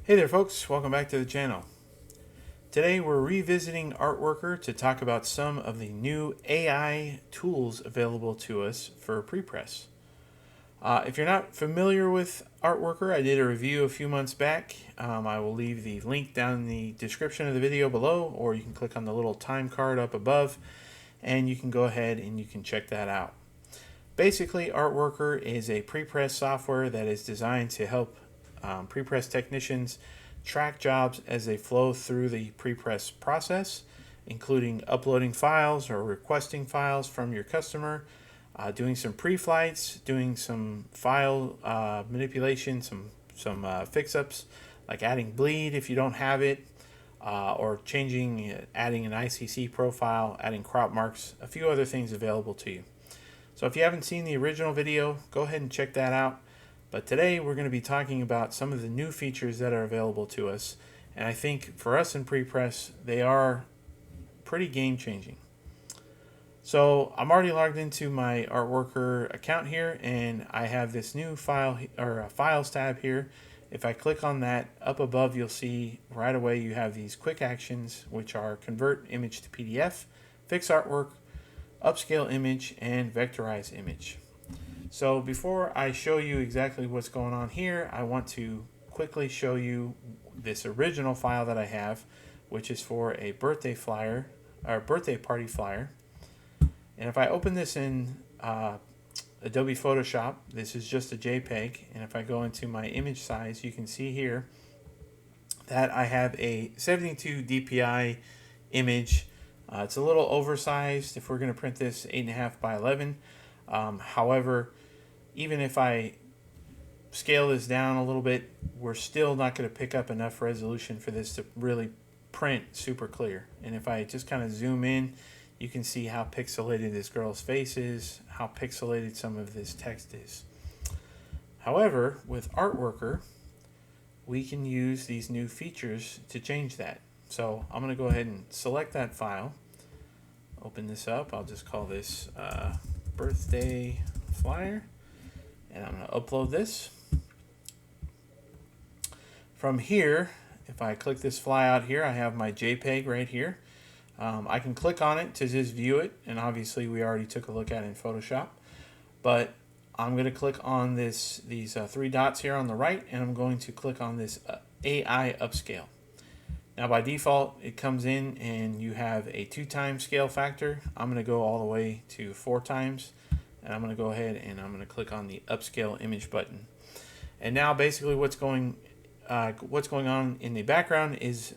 Hey there folks, welcome back to the channel. Today we're revisiting Artworker to talk about some of the new AI tools available to us for Prepress. If you're not familiar with Artworker, I did a review a few months back. I will leave the link down in the description of the video below, or you can click on the little time card up above and you can go ahead and you can check that out. Basically, Artworker is a prepress software that is designed to help prepress technicians track jobs as they flow through the prepress process, including uploading files or requesting files from your customer, doing some pre-flights, doing some file manipulation, some fix-ups, like adding bleed if you don't have it, or adding an ICC profile, adding crop marks, a few other things available to you. So if you haven't seen the original video, go ahead and check that out. But today we're going to be talking about some of the new features that are available to us. And I think for us in Prepress, they are pretty game changing. So I'm already logged into my Artworker account here, and I have this new file or files tab here. If I click on that, up above you'll see right away you have these quick actions, which are convert image to PDF, fix artwork, upscale image, and vectorize image. So before I show you exactly what's going on here, I want to quickly show you this original file that I have, which is for a birthday flyer or birthday party flyer. And if I open this in Adobe Photoshop, this is just a JPEG. And if I go into my image size, you can see here that I have a 72 DPI image. It's a little oversized if we're going to print this 8.5 by 11. However, even if I scale this down a little bit, we're still not going to pick up enough resolution for this to really print super clear. And if I just kind of zoom in, you can see how pixelated this girl's face is, how pixelated some of this text is. However, with Artworker, we can use these new features to change that. So I'm going to go ahead and select that file, open this up. I'll just call this birthday flyer, and I'm going to upload this. From here, if I click this fly out here, I have my JPEG right here. I can click on it to just view it, and obviously we already took a look at it in Photoshop, but I'm going to click on these three dots here on the right, and I'm going to click on this AI Upscale. Now by default it comes in and you have a 2x scale factor. I'm going to go all the way to 4 times, and I'm going to go ahead and I'm going to click on the upscale image button. And now basically what's going on in the background is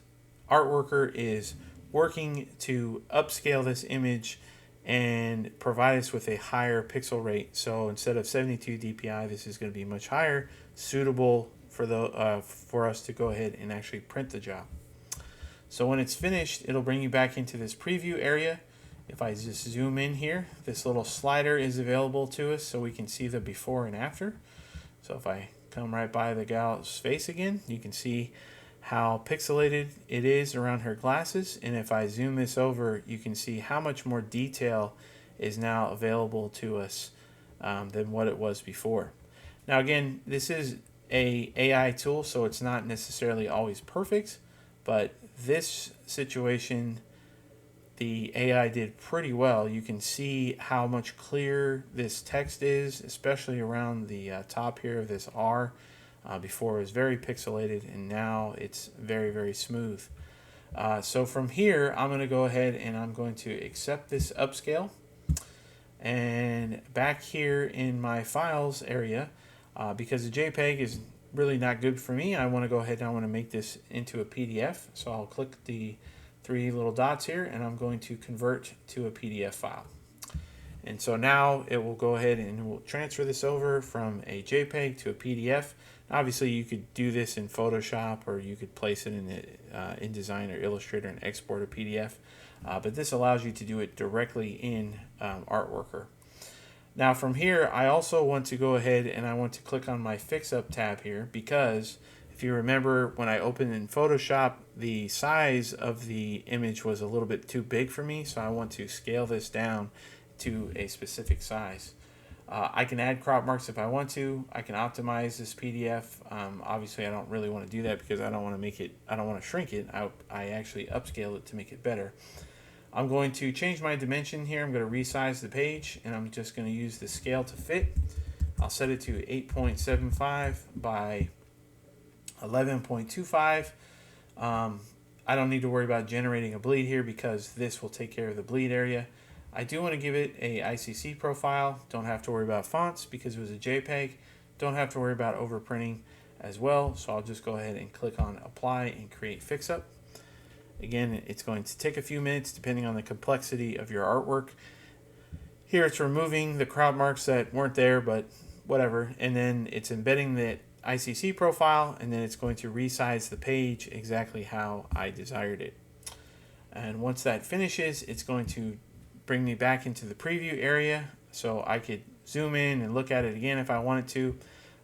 Artworker is working to upscale this image and provide us with a higher pixel rate. So instead of 72 DPI, this is going to be much higher, suitable for us to go ahead and actually print the job. So when it's finished, it'll bring you back into this preview area. If I just zoom in here, this little slider is available to us so we can see the before and after. So if I come right by the gal's face again, you can see how pixelated it is around her glasses. And if I zoom this over, you can see how much more detail is now available to us than what it was before. Now again, this is a AI tool, so it's not necessarily always perfect, but this situation, the AI did pretty well. You can see how much clearer this text is, especially around the top here of this R. Before it was very pixelated, and now it's very, very smooth. So from here, I'm going to go ahead and I'm going to accept this upscale. And back here in my files area, because the JPEG is really not good for me, I want to go ahead and I want to make this into a PDF. So I'll click the 3 little dots here, and I'm going to convert to a PDF file. And so now it will go ahead and we'll transfer this over from a JPEG to a PDF. Obviously, you could do this in Photoshop, or you could place it in InDesign or Illustrator and export a PDF. But this allows you to do it directly in Artworker. Now from here, I also want to go ahead and I want to click on my Fix Up tab here, because if you remember when I opened in Photoshop, the size of the image was a little bit too big for me, so I want to scale this down to a specific size. I can add crop marks if I want to. I can optimize this PDF. Obviously, I don't really want to do that because I don't want to make it. I don't want to shrink it. I actually upscale it to make it better. I'm going to change my dimension here. I'm going to resize the page, and I'm just going to use the scale to fit. I'll set it to 8.75 by 11.25. I don't need to worry about generating a bleed here because this will take care of the bleed area. I do want to give it a ICC profile. Don't have to worry about fonts because it was a JPEG. Don't have to worry about overprinting as well. So I'll just go ahead and click on apply and create fix-up. Again, it's going to take a few minutes depending on the complexity of your artwork. Here it's removing the crop marks that weren't there, but whatever. And then it's embedding the ICC profile, and then it's going to resize the page exactly how I desired it. And once that finishes, it's going to bring me back into the preview area so I could zoom in and look at it again if I wanted to.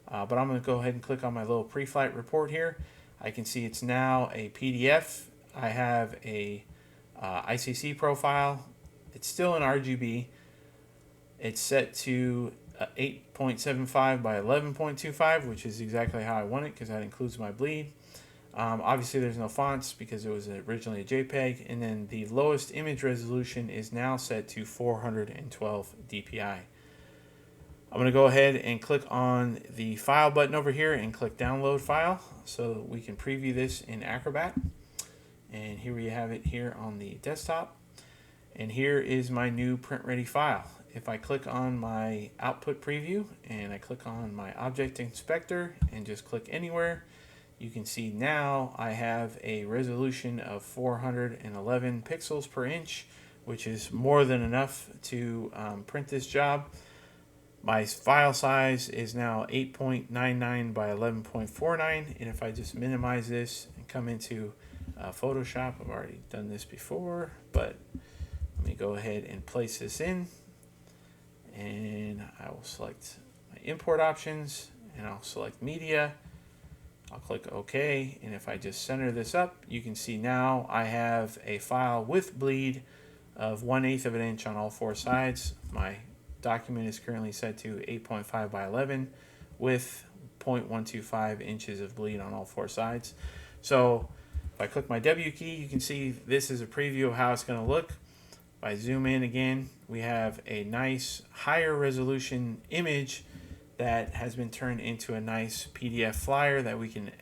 But I'm going to go ahead and click on my little pre-flight report here. I can see it's now a PDF. I have a ICC profile. It's still in RGB. It's set to 8.75 by 11.25, which is exactly how I want it because that includes my bleed. Obviously, there's no fonts because it was originally a JPEG. And then the lowest image resolution is now set to 412 dpi. I'm going to go ahead and click on the file button over here and click download file so we can preview this in Acrobat. And here we have it here on the desktop. And here is my new print ready file. If I click on my output preview and I click on my object inspector and just click anywhere, you can see now I have a resolution of 411 pixels per inch, which is more than enough to print this job. My file size is now 8.99 by 11.49, and if I just minimize this and come into Photoshop, I've already done this before, but let me go ahead and place this in, and I will select my import options, and I'll select media. I'll click OK, and if I just center this up, you can see now I have a file with bleed of 1/8 of an inch on all four sides. My document is currently set to 8.5 by 11 with 0.125 inches of bleed on all four sides. So if I click my W key, you can see this is a preview of how it's going to look. If I zoom in again, we have a nice higher resolution image that has been turned into a nice PDF flyer that we can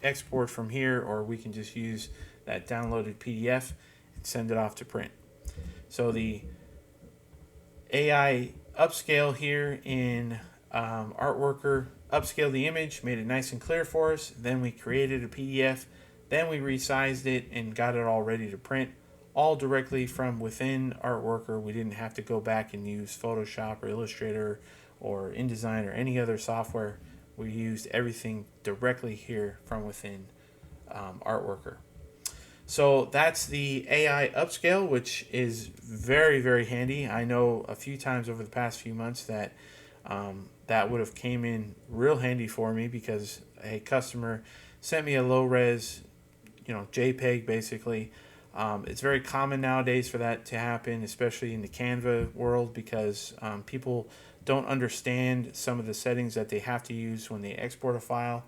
export from here, or we can just use that downloaded PDF and send it off to print. So the AI upscale here in Artworker upscaled the image, made it nice and clear for us. Then we created a PDF. Then we resized it and got it all ready to print, all directly from within Artworker. We didn't have to go back and use Photoshop or Illustrator or InDesign or any other software. We used everything directly here from within Artworker. So that's the AI upscale, which is very, very handy. I know a few times over the past few months that that would have came in real handy for me because a customer sent me a low res, JPEG basically. It's very common nowadays for that to happen, especially in the Canva world, because people don't understand some of the settings that they have to use when they export a file.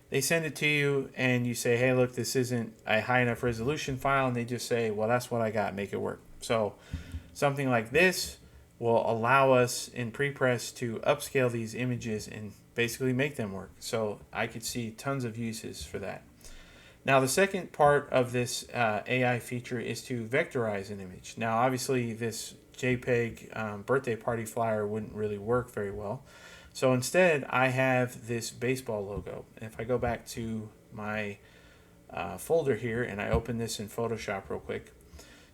They send it to you and you say, hey, look, this isn't a high enough resolution file. And they just say, well, that's what I got. Make it work. So something like this will allow us in Prepress to upscale these images and basically make them work. So I could see tons of uses for that. Now, the second part of this AI feature is to vectorize an image. Now, obviously, this JPEG birthday party flyer wouldn't really work very well. So instead, I have this baseball logo. And if I go back to my folder here and I open this in Photoshop real quick,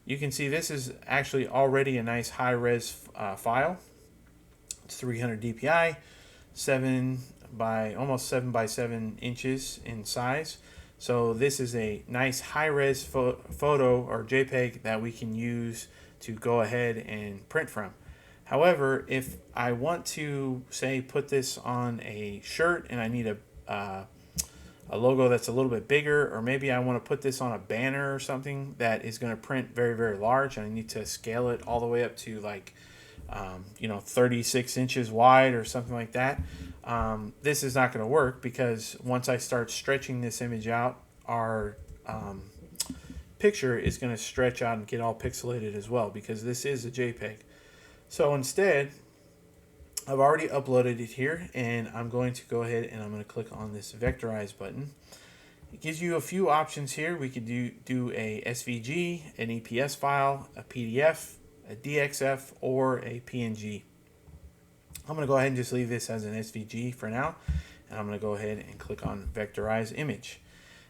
you can see this is actually already a nice high-res file. It's 300 dpi, almost 7 by 7 inches in size. So this is a nice high-res photo or JPEG that we can use to go ahead and print from. However, if I want to, say, put this on a shirt and I need a logo that's a little bit bigger, or maybe I want to put this on a banner or something that is going to print very, very large, and I need to scale it all the way up to like 36 inches wide or something like that. This is not going to work because once I start stretching this image out, our picture is going to stretch out and get all pixelated as well because this is a JPEG. So instead, I've already uploaded it here, and I'm going to go ahead and I'm going to click on this Vectorize button. It gives you a few options here. We could do a SVG, an EPS file, a PDF, a DXF, or a PNG. I'm going to go ahead and just leave this as an SVG for now, and I'm going to go ahead and click on Vectorize Image.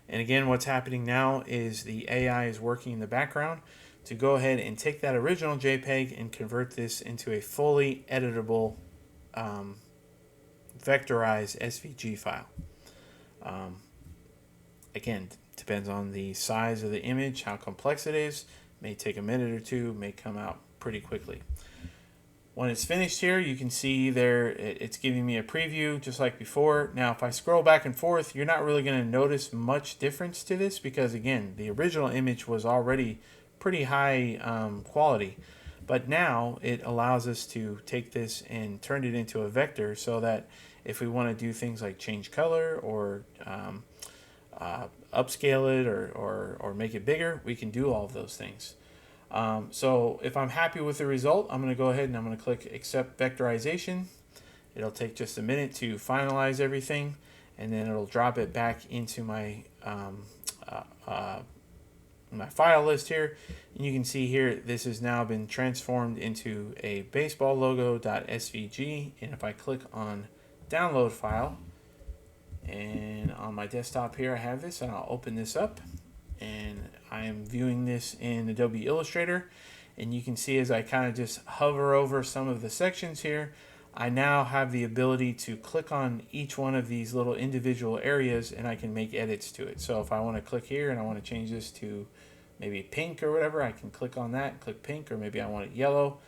And again, what's happening now is the AI is working in the background to go ahead and take that original JPEG and convert this into a fully editable vectorized SVG file. Again, depends on the size of the image, how complex it is. May take a minute or two, may come out pretty quickly. When it's finished here, you can see there it's giving me a preview just like before. Now, if I scroll back and forth, you're not really going to notice much difference to this because, again, the original image was already pretty high quality. But now it allows us to take this and turn it into a vector so that if we want to do things like change color or upscale it or make it bigger, we can do all of those things. So if I'm happy with the result, I'm going to go ahead and I'm going to click Accept Vectorization. It'll take just a minute to finalize everything, and then it'll drop it back into my my file list here. And you can see here this has now been transformed into a baseball logo.svg. And if I click on Download File, and on my desktop here I have this, and I'll open this up. And I am viewing this in Adobe Illustrator, and you can see as I kind of just hover over some of the sections here, I now have the ability to click on each one of these little individual areas and I can make edits to it. So if I want to click here and I want to change this to maybe pink or whatever, I can click on that, click pink, or maybe I want it yellow.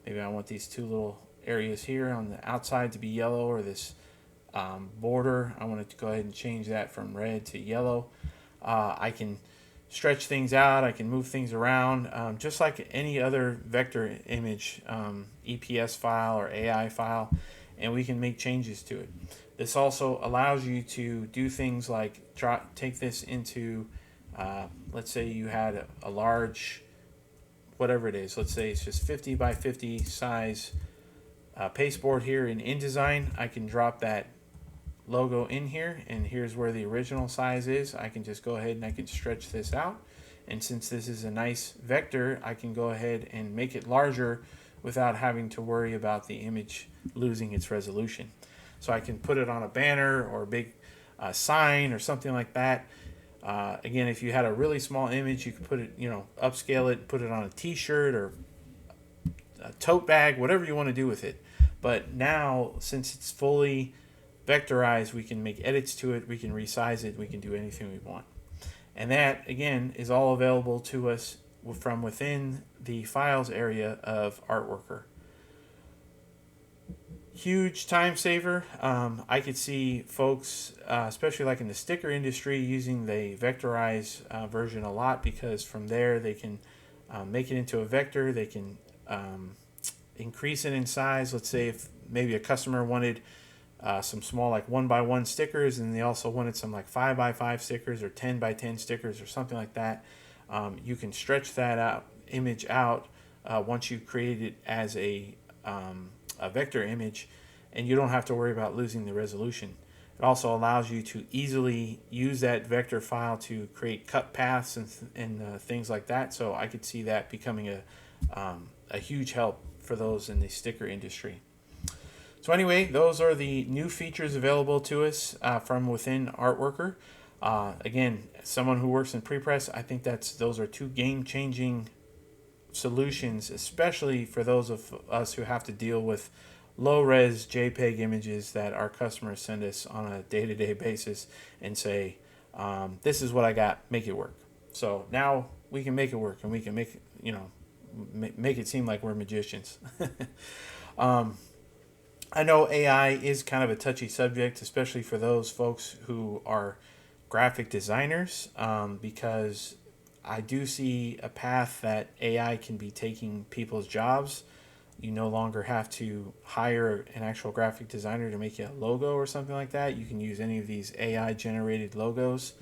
Maybe I want these two little areas here on the outside to be yellow, or this border, I want it to go ahead and change that from red to yellow. I can stretch things out, I can move things around, just like any other vector image EPS file or AI file, and we can make changes to it. This also allows you to do things like take this into, let's say you had a large, whatever it is, let's say it's just 50 by 50 size pasteboard here in InDesign. I can drop that logo in here, and here's where the original size is. I can just go ahead and I can stretch this out, and since this is a nice vector, I can go ahead and make it larger without having to worry about the image losing its resolution. So I can put it on a banner or a big sign or something like that. Again, if you had a really small image, you could put it, upscale it, put it on a t-shirt or a tote bag, whatever you want to do with it. But now, since it's fully vectorized, we can make edits to it, we can resize it, we can do anything we want. And that, again, is all available to us from within the files area of Artworker. Huge time saver. I could see folks, especially like in the sticker industry, using the vectorized version a lot, because from there they can make it into a vector. They can increase it in size. Let's say if maybe a customer wanted some small like 1x1 stickers, and they also wanted some like 5x5 stickers or 10x10 stickers or something like that. You can stretch that image out once you create it as a vector image, and you don't have to worry about losing the resolution. It also allows you to easily use that vector file to create cut paths and things like that. So I could see that becoming a huge help for those in the sticker industry. So anyway, those are the new features available to us from within Artworker. Again, as someone who works in Prepress, I think those are two game-changing solutions, especially for those of us who have to deal with low-res JPEG images that our customers send us on a day-to-day basis and say, this is what I got, make it work. So now we can make it work, and we can make it seem like we're magicians. I know AI is kind of a touchy subject, especially for those folks who are graphic designers, because I do see a path that AI can be taking people's jobs. You no longer have to hire an actual graphic designer to make you a logo or something like that. You can use any of these AI generated logos.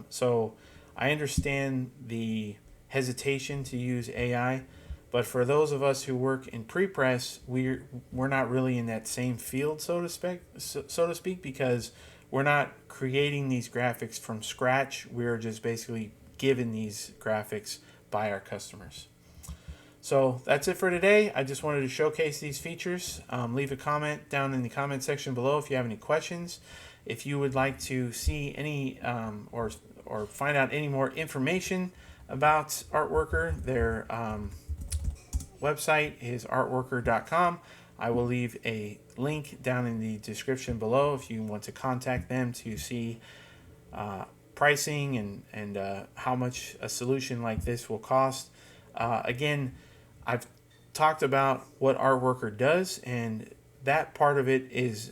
So I understand the hesitation to use AI, but for those of us who work in prepress, we're not really in that same field, so to speak, because we're not creating these graphics from scratch. We're just basically given these graphics by our customers. So that's it for today. I just wanted to showcase these features. Leave a comment down in the comment section below if you have any questions. If you would like to see any or find out any more information about Artworker, their website is artworker.com. I will leave a link down in the description below if you want to contact them to see pricing and how much a solution like this will cost. Again, I've talked about what Artworker does, and that part of it is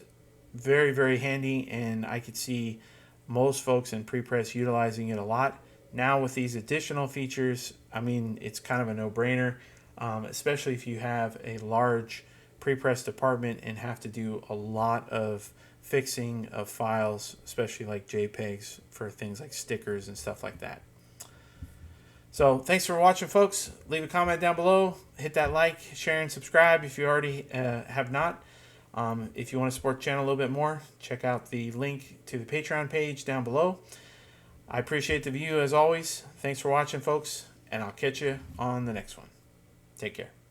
very, very handy, and I could see most folks in Prepress utilizing it a lot. Now with these additional features, I mean, it's kind of a no-brainer, especially if you have a large Prepress department and have to do a lot of fixing of files, especially like JPEGs for things like stickers and stuff like that. So thanks for watching, folks. Leave a comment down below. Hit that like, share, and subscribe if you already have not. If you want to support the channel a little bit more, check out the link to the Patreon page down below. I appreciate the view as always. Thanks for watching, folks, and I'll catch you on the next one. Take care.